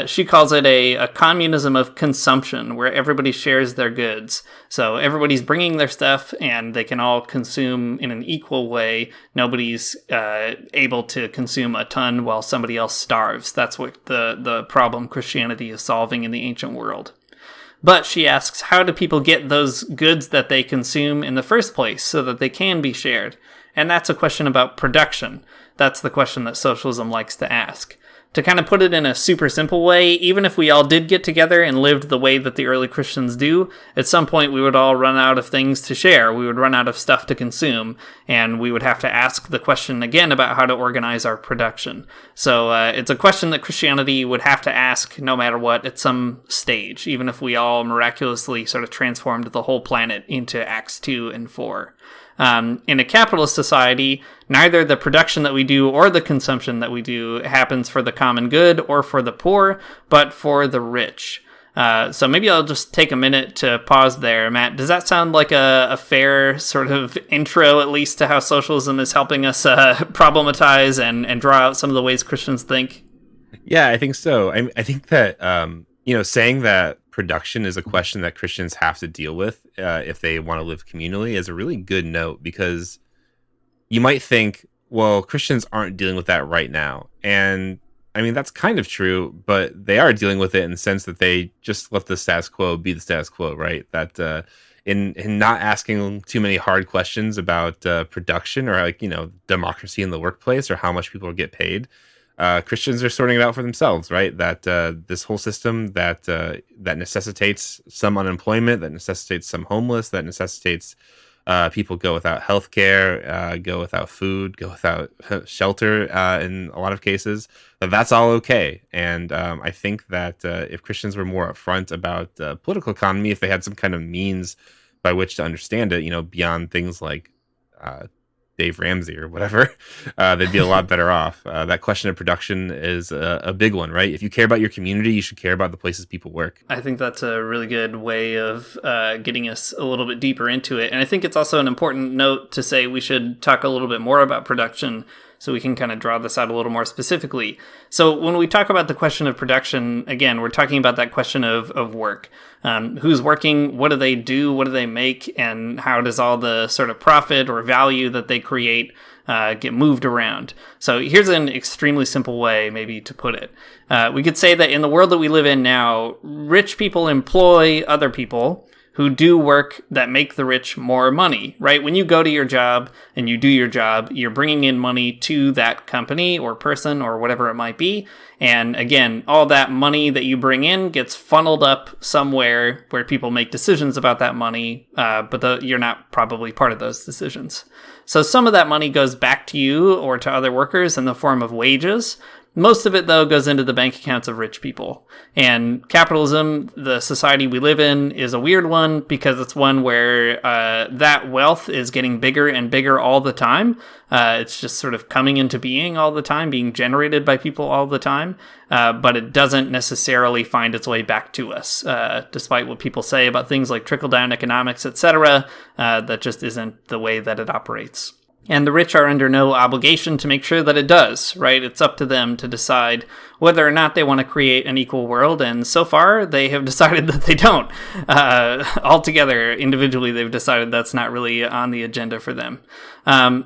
She calls it a communism of consumption, where everybody shares their goods. So everybody's bringing their stuff, and they can all consume in an equal way. Nobody's able to consume a ton while somebody else starves. That's what the problem Christianity is solving in the ancient world. But she asks, how do people get those goods that they consume in the first place so that they can be shared? And that's a question about production. That's the question that socialism likes to ask. To kind of put it in a super simple way, even if we all did get together and lived the way that the early Christians do, at some point we would all run out of things to share. We would run out of stuff to consume, and we would have to ask the question again about how to organize our production. So it's a question that Christianity would have to ask no matter what at some stage, even if we all miraculously sort of transformed the whole planet into Acts 2 and 4. In a capitalist society, neither the production that we do or the consumption that we do happens for the common good or for the poor, but for the rich. So maybe I'll just take a minute to pause there. Matt, does that sound like a fair sort of intro, at least, to how socialism is helping us problematize and draw out some of the ways Christians think? Yeah, I think so. I think that, saying that production is a question that Christians have to deal with if they want to live communally is a really good note, because you might think, well, Christians aren't dealing with that right now. And I mean, that's kind of true, but they are dealing with it in the sense that they just let the status quo be the status quo, right? That in not asking too many hard questions about production or democracy in the workplace or how much people get paid, Christians are sorting it out for themselves, right? That this whole system that necessitates some unemployment, that necessitates some homeless, that necessitates people go without health care, go without food, go without shelter in a lot of cases, that's all okay. And I think that if Christians were more upfront about political economy, if they had some kind of means by which to understand it, beyond things like Dave Ramsey or whatever, they'd be a lot better off. That question of production is a big one, right? If you care about your community, you should care about the places people work. I think that's a really good way of getting us a little bit deeper into it. And I think it's also an important note to say we should talk a little bit more about production so we can kind of draw this out a little more specifically. So when we talk about the question of production, again, we're talking about that question of work. Who's working? What do they do? What do they make? And how does all the sort of profit or value that they create get moved around? So here's an extremely simple way maybe to put it. We could say that in the world that we live in now, rich people employ other people who do work that make the rich more money, right? When you go to your job and you do your job, you're bringing in money to that company or person or whatever it might be. And again, all that money that you bring in gets funneled up somewhere where people make decisions about that money, but you're not probably part of those decisions. So some of that money goes back to you or to other workers in the form of wages. Most of it, though, goes into the bank accounts of rich people. And capitalism, the society we live in, is a weird one because it's one where that wealth is getting bigger and bigger all the time. It's just sort of coming into being all the time, being generated by people all the time. But it doesn't necessarily find its way back to us, despite what people say about things like trickle-down economics, etc. That just isn't the way that it operates. And the rich are under no obligation to make sure that it does, right? It's up to them to decide whether or not they want to create an equal world. And so far, they have decided that they don't. Altogether, individually, they've decided that's not really on the agenda for them.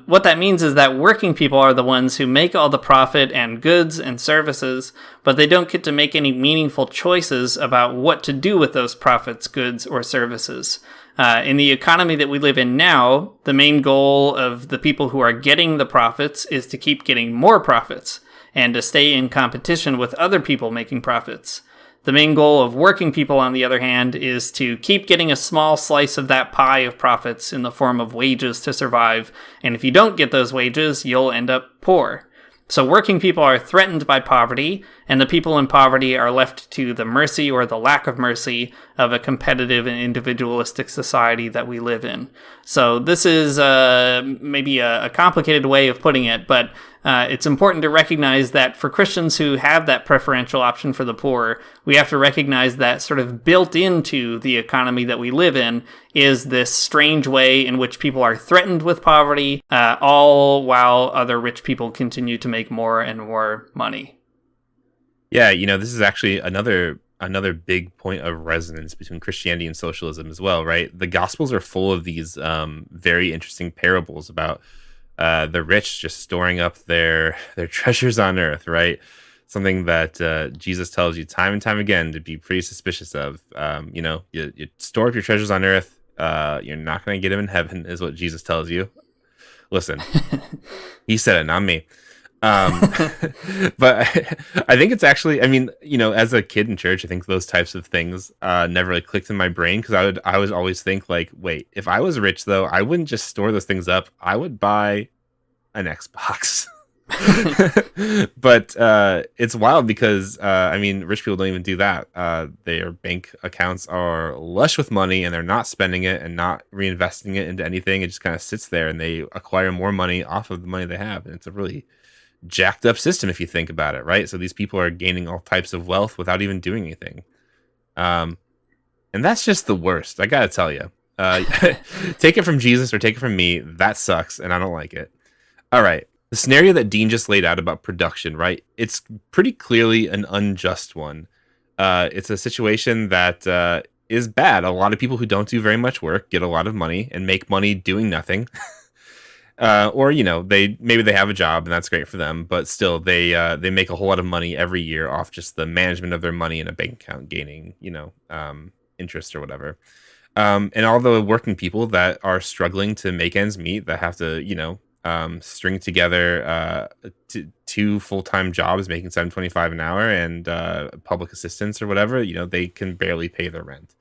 What that means is that working people are the ones who make all the profit and goods and services, but they don't get to make any meaningful choices about what to do with those profits, goods, or services. In the economy that we live in now, the main goal of the people who are getting the profits is to keep getting more profits and to stay in competition with other people making profits. The main goal of working people, on the other hand, is to keep getting a small slice of that pie of profits in the form of wages to survive, and if you don't get those wages, you'll end up poor. So working people are threatened by poverty, and the people in poverty are left to the mercy or the lack of mercy of a competitive and individualistic society that we live in. So this is maybe a complicated way of putting it, but it's important to recognize that for Christians who have that preferential option for the poor, we have to recognize that sort of built into the economy that we live in is this strange way in which people are threatened with poverty, all while other rich people continue to make more and more money. Yeah, this is actually another big point of resonance between Christianity and socialism as well, right? The Gospels are full of these very interesting parables about the rich just storing up their treasures on earth, right? Something that Jesus tells you time and time again to be pretty suspicious of. You store up your treasures on earth. You're not going to get them in heaven, is what Jesus tells you. Listen, he said it, not me. But I think it's actually, as a kid in church, I think those types of things never really clicked in my brain because I would always think like, wait, if I was rich though, I wouldn't just store those things up. I would buy an Xbox. But it's wild because rich people don't even do that. Their bank accounts are lush with money and they're not spending it and not reinvesting it into anything. It just kind of sits there and they acquire more money off of the money they have, and it's a really jacked up system if you think about it, right? So these people are gaining all types of wealth without even doing anything, and that's just the worst. I gotta tell you, take it from Jesus or take it from me, that sucks and I don't like it. All right, the scenario that Dean just laid out about production, right? It's pretty clearly an unjust one. It's a situation that is bad. A lot of people who don't do very much work get a lot of money and make money doing nothing. Or maybe they have a job and that's great for them, but still they make a whole lot of money every year off just the management of their money in a bank account gaining interest or whatever. And all the working people that are struggling to make ends meet, that have to string together two full-time jobs making $7.25 an hour and public assistance or whatever, they can barely pay their rent.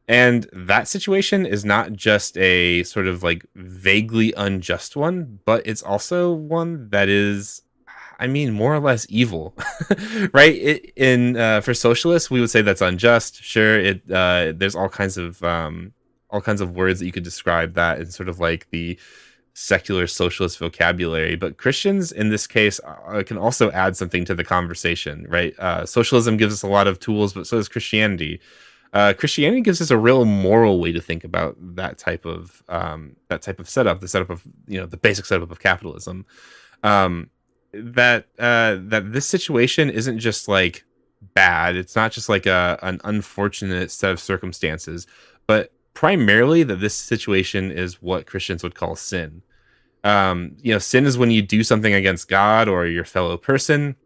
And that situation is not just a sort of like vaguely unjust one, but it's also one that is, more or less evil, right? For socialists, we would say that's unjust. Sure, there's all kinds of words that you could describe that in sort of like the secular socialist vocabulary, but Christians in this case can also add something to the conversation, right? Socialism gives us a lot of tools, but so does Christianity. Christianity gives us a real moral way to think about that type of setup, the setup of the basic setup of capitalism. That this situation isn't just like bad. It's not just like an unfortunate set of circumstances, but primarily that this situation is what Christians would call sin. Sin is when you do something against God or your fellow person.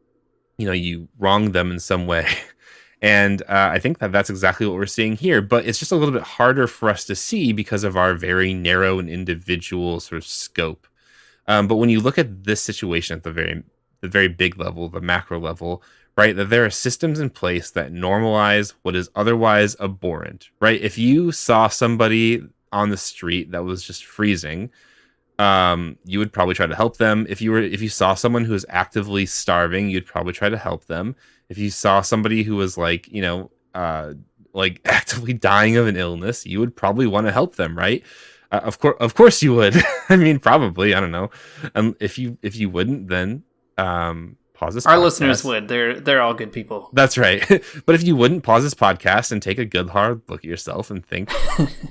You wrong them in some way. And I think that that's exactly what we're seeing here, but it's just a little bit harder for us to see because of our very narrow and individual sort of scope. But when you look at this situation at the very big level, the macro level, right, that there are systems in place that normalize what is otherwise abhorrent, right? If you saw somebody on the street that was just freezing, you would probably try to help them. If you saw someone who was actively starving, you'd probably try to help them. If you saw somebody who was like actively dying of an illness, you would probably want to help them, right? Of course you would. I mean, probably. I don't know. If you wouldn't, then pause this. Our listeners would. They're all good people. That's right. But if you wouldn't, pause this podcast and take a good hard look at yourself and think,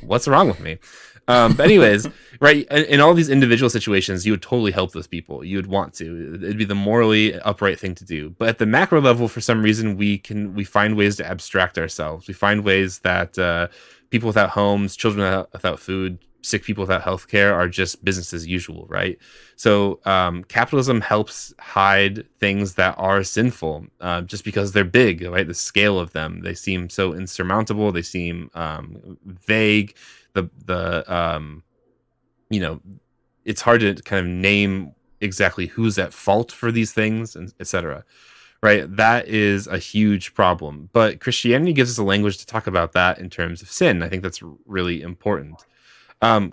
what's wrong with me? But anyways, right, in all these individual situations, you would totally help those people. You would want to. It'd be the morally upright thing to do. But at the macro level, for some reason, we find ways to abstract ourselves. We find ways that people without homes, children without food, sick people without healthcare are just business as usual, right? So capitalism helps hide things that are sinful just because they're big, right? The scale of them, they seem so insurmountable. They seem vague. It's hard to kind of name exactly who's at fault for these things, and etc. Right? That is a huge problem. But Christianity gives us a language to talk about that in terms of sin. I think that's really important.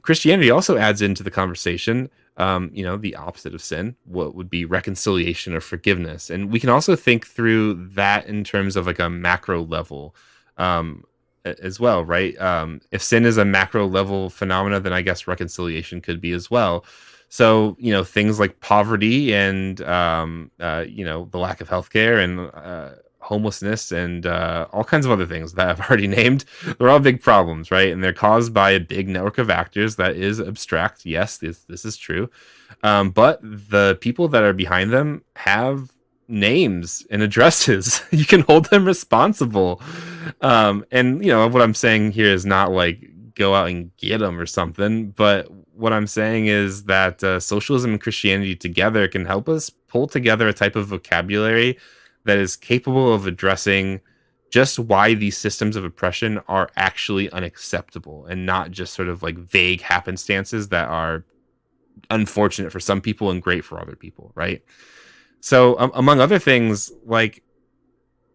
Christianity also adds into the conversation, the opposite of sin, what would be reconciliation or forgiveness. And we can also think through that in terms of like a macro level as well, right? If sin is a macro level phenomena, then I guess reconciliation could be as well. So, things like poverty and, the lack of healthcare and homelessness and all kinds of other things that I've already named, they're all big problems, right? And they're caused by a big network of actors that is abstract. Yes, this is true. But the people that are behind them have names and addresses. You can hold them responsible. And what I'm saying here is not like go out and get them or something, but what I'm saying is that socialism and Christianity together can help us pull together a type of vocabulary that is capable of addressing just why these systems of oppression are actually unacceptable and not just sort of like vague happenstances that are unfortunate for some people and great for other people, right? So among other things, like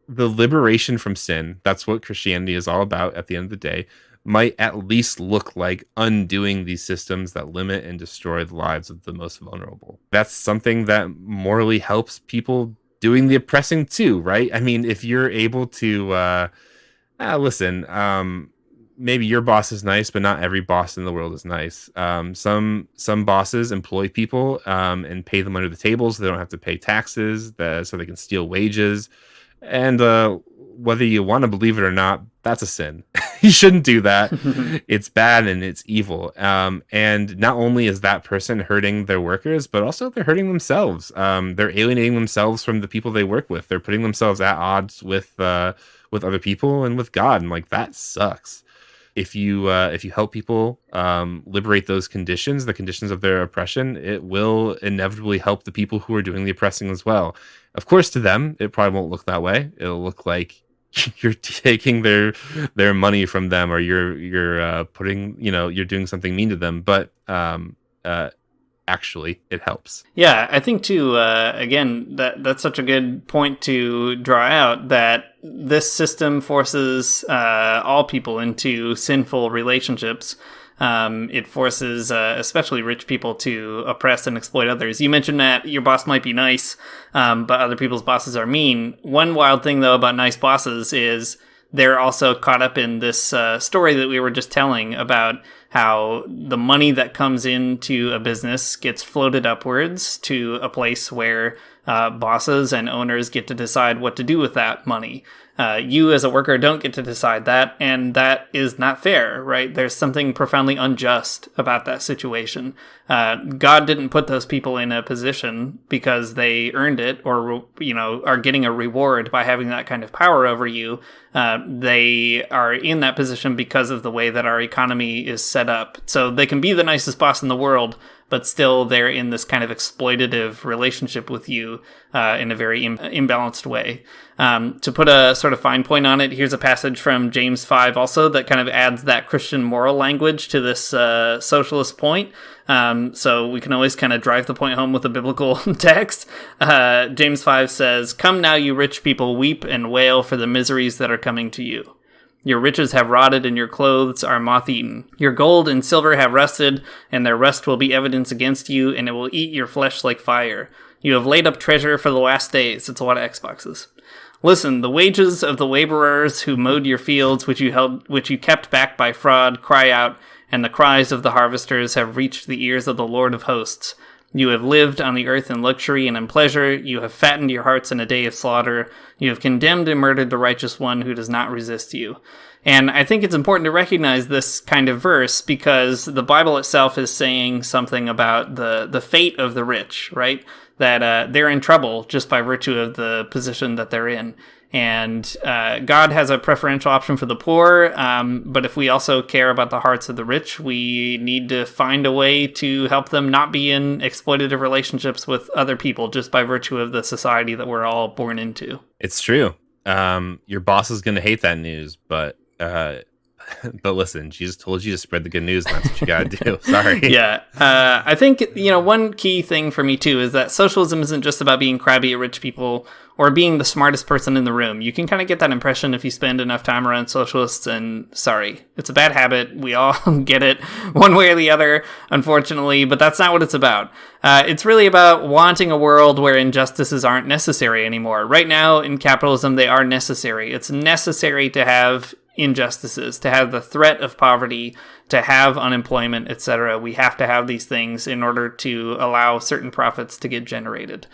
the liberation from sin, that's what Christianity is all about at the end of the day, might at least look like undoing these systems that limit and destroy the lives of the most vulnerable. That's something that morally helps people doing the oppressing too, right? I mean, if you're able to maybe your boss is nice, but not every boss in the world is nice. Some bosses employ people and pay them under the table so they don't have to pay taxes, so they can steal wages. And whether you want to believe it or not, that's a sin. You shouldn't do that. It's bad and it's evil. And not only is that person hurting their workers, but also they're hurting themselves. They're alienating themselves from the people they work with. They're putting themselves at odds with other people and with God. And like, that sucks. If you help people liberate those conditions, the conditions of their oppression, it will inevitably help the people who are doing the oppressing as well. Of course, to them, it probably won't look that way. It'll look like you're taking their money from them, or you're putting, you're doing something mean to them. But actually, it helps. Yeah, I think too. Again, that's such a good point to draw out, that this system forces all people into sinful relationships. It forces especially rich people to oppress and exploit others. You mentioned that your boss might be nice, but other people's bosses are mean. One wild thing, though, about nice bosses is they're also caught up in this story that we were just telling about how the money that comes into a business gets floated upwards to a place where bosses and owners get to decide what to do with that money. You as a worker don't get to decide that, and that is not fair, right? There's something profoundly unjust about that situation. God didn't put those people in a position because they earned it or, are getting a reward by having that kind of power over you. They are in that position because of the way that our economy is set up. So they can be the nicest boss in the world, but still they're in this kind of exploitative relationship with you in a very imbalanced way. To put a sort of fine point on it, here's a passage from James 5 also that kind of adds that Christian moral language to this socialist point. So we can always kind of drive the point home with a biblical text. James 5 says, "Come now, you rich people, weep and wail for the miseries that are coming to you. Your riches have rotted and your clothes are moth-eaten. Your gold and silver have rusted, and their rust will be evidence against you, and it will eat your flesh like fire. You have laid up treasure for the last days." It's a lot of Xboxes. "Listen, the wages of the laborers who mowed your fields, which you kept back by fraud, cry out, and the cries of the harvesters have reached the ears of the Lord of hosts. You have lived on the earth in luxury and in pleasure. You have fattened your hearts in a day of slaughter. You have condemned and murdered the righteous one who does not resist you." And I think it's important to recognize this kind of verse because the Bible itself is saying something about the fate of the rich, right? That they're in trouble just by virtue of the position that they're in. And God has a preferential option for the poor, but if we also care about the hearts of the rich, we need to find a way to help them not be in exploitative relationships with other people just by virtue of the society that we're all born into. It's true. Your boss is going to hate that news, but listen, Jesus told you to spread the good news, and that's what you got to do. Sorry. Yeah. I think, one key thing for me, too, is that socialism isn't just about being crabby at rich people or being the smartest person in the room. You can kind of get that impression if you spend enough time around socialists, and sorry, it's a bad habit. We all get it one way or the other, unfortunately, but that's not what it's about. It's really about wanting a world where injustices aren't necessary anymore. Right now, in capitalism, they are necessary. It's necessary to have injustices, to have the threat of poverty, to have unemployment, etc. We have to have these things in order to allow certain profits to get generated.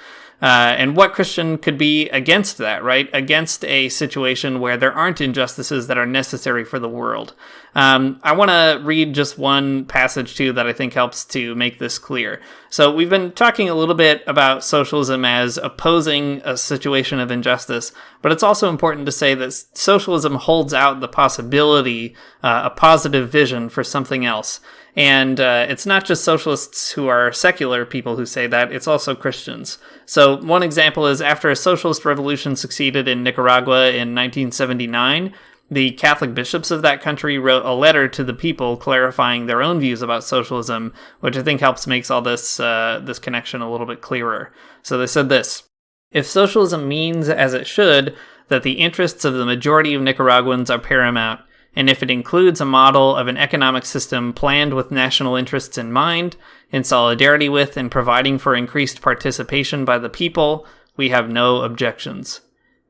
And what Christian could be against that, right? Against a situation where there aren't injustices that are necessary for the world. I want to read just one passage, too, that I think helps to make this clear. So we've been talking a little bit about socialism as opposing a situation of injustice, but it's also important to say that socialism holds out the possibility, a positive vision for something else. And it's not just socialists who are secular people who say that, it's also Christians. So one example is after a socialist revolution succeeded in Nicaragua in 1979, the Catholic bishops of that country wrote a letter to the people clarifying their own views about socialism, which I think helps makes all this this connection a little bit clearer. So they said this: "If socialism means, as it should, that the interests of the majority of Nicaraguans are paramount, and if it includes a model of an economic system planned with national interests in mind, in solidarity with and providing for increased participation by the people, we have no objections.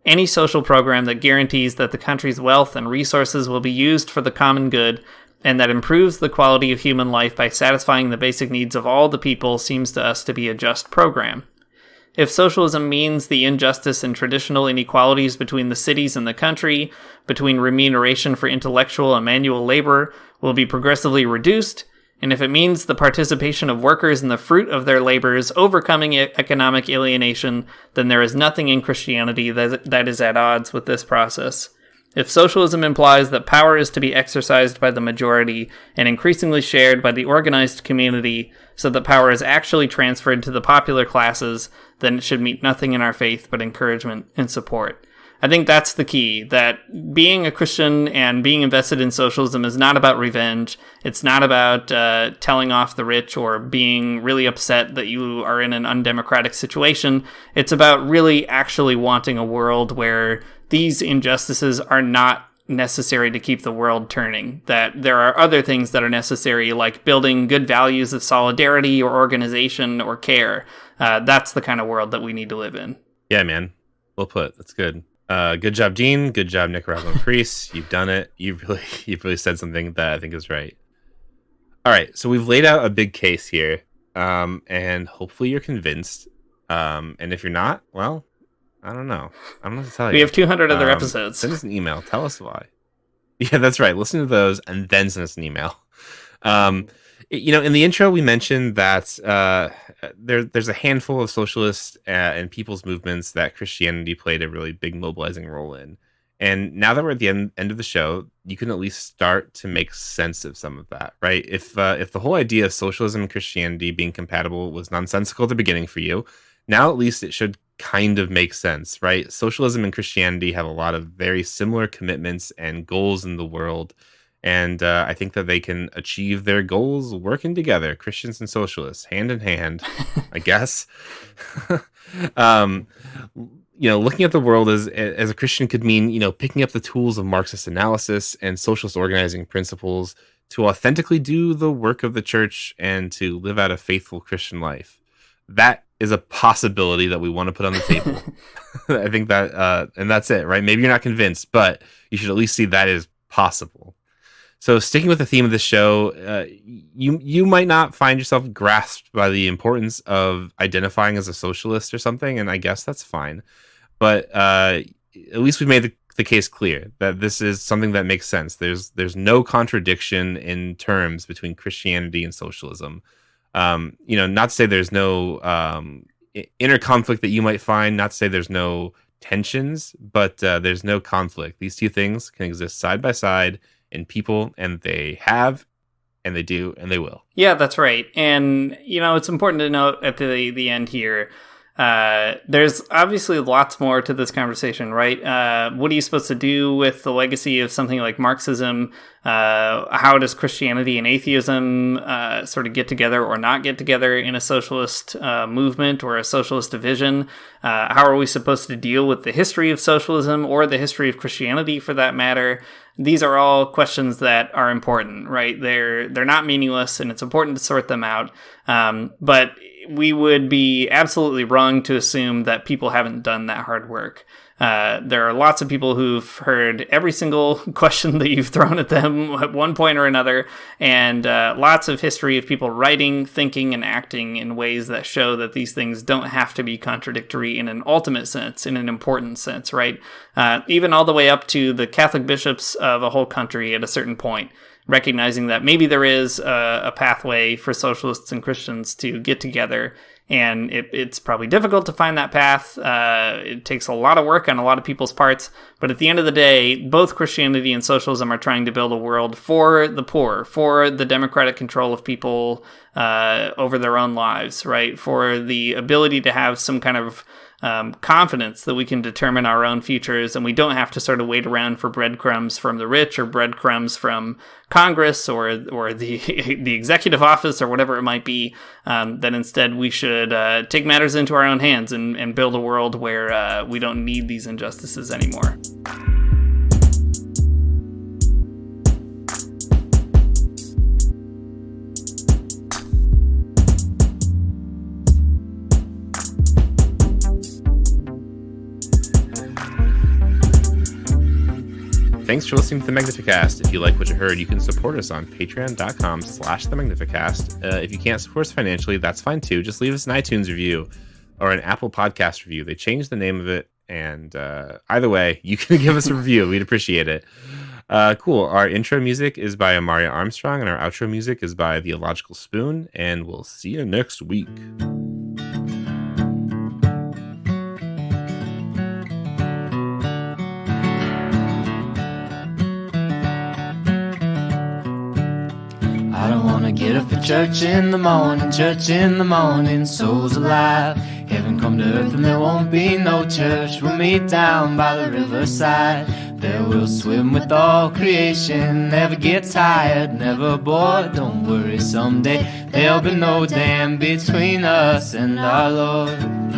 Any social program that guarantees that the country's wealth and resources will be used for the common good, and that improves the quality of human life by satisfying the basic needs of all the people seems to us to be a just program. If socialism means the injustice and traditional inequalities between the cities and the country, between remuneration for intellectual and manual labor, will be progressively reduced, and if it means the participation of workers in the fruit of their labors overcoming economic alienation, then there is nothing in Christianity that is at odds with this process. If socialism implies that power is to be exercised by the majority and increasingly shared by the organized community so that power is actually transferred to the popular classes, then it should meet nothing in our faith but encouragement and support." I think that's the key, that being a Christian and being invested in socialism is not about revenge. It's not about telling off the rich or being really upset that you are in an undemocratic situation. It's about really actually wanting a world where these injustices are not necessary to keep the world turning, that there are other things that are necessary, like building good values of solidarity or organization or care. That's the kind of world that we need to live in. Yeah, man. Well put. That's good. Good job, Dean. Good job, Nicaraguan priest. You've done it. You've really said something that I think is right. All right, so we've laid out a big case here, and hopefully you're convinced. And if you're not, well, I don't know. I don't know what to tell you. We have 200 other episodes. Send us an email. Tell us why. Yeah, that's right. Listen to those and then send us an email. In the intro, we mentioned that there's a handful of socialists and people's movements that Christianity played a really big mobilizing role in. And now that we're at the end of the show, you can at least start to make sense of some of that, right? If the whole idea of socialism and Christianity being compatible was nonsensical at the beginning for you, now at least it should kind of make sense, right? Socialism and Christianity have a lot of very similar commitments and goals in the world. And I think that they can achieve their goals working together, Christians and socialists, hand in hand, I guess. Looking at the world as a Christian could mean, picking up the tools of Marxist analysis and socialist organizing principles to authentically do the work of the church and to live out a faithful Christian life. That is a possibility that we want to put on the table. I think that, and that's it, right? Maybe you're not convinced, but you should at least see that is possible. So sticking with the theme of the show, you might not find yourself grasped by the importance of identifying as a socialist or something, and I guess that's fine. But at least we've made the case clear that this is something that makes sense. There's no contradiction in terms between Christianity and socialism. Not to say there's no inner conflict that you might find, not to say there's no tensions, but there's no conflict. These two things can exist side by side in people, and they have, and they do, and they will. Yeah, that's right. And, it's important to note at the end here, there's obviously lots more to this conversation, right? What are you supposed to do with the legacy of something like Marxism? How does Christianity and atheism sort of get together or not get together in a socialist movement or a socialist division? How are we supposed to deal with the history of socialism or the history of Christianity, for that matter? These are all questions that are important, right? They're not meaningless, and it's important to sort them out. But we would be absolutely wrong to assume that people haven't done that hard work. There are lots of people who've heard every single question that you've thrown at them at one point or another, and lots of history of people writing, thinking, and acting in ways that show that these things don't have to be contradictory in an ultimate sense, in an important sense, right? Even all the way up to the Catholic bishops of a whole country at a certain point, recognizing that maybe there is a pathway for socialists and Christians to get together. And it's probably difficult to find that path. It takes a lot of work on a lot of people's parts. But at the end of the day, both Christianity and socialism are trying to build a world for the poor, for the democratic control of people over their own lives, right? For the ability to have some kind of confidence that we can determine our own futures, and we don't have to sort of wait around for breadcrumbs from the rich or breadcrumbs from Congress or the executive office or whatever it might be. That instead we should take matters into our own hands and build a world where we don't need these injustices anymore. Thanks for listening to the Magnificast. If you like what you heard, you can support us on patreon.com/the Magnificast. If you can't support us financially, that's fine too. Just leave us an iTunes review or an Apple Podcast review. They changed the name of it, and either way, you can give us a review. We'd appreciate it. Cool. Our intro music is by Amaria Armstrong, and our outro music is by The Illogical Spoon, and we'll see you next week. I don't wanna get up for church in the morning, souls alive. Heaven come to earth and there won't be no church. We'll meet down by the riverside. There we'll swim with all creation. Never get tired, never bored. Don't worry, someday there'll be no dam between us and our Lord.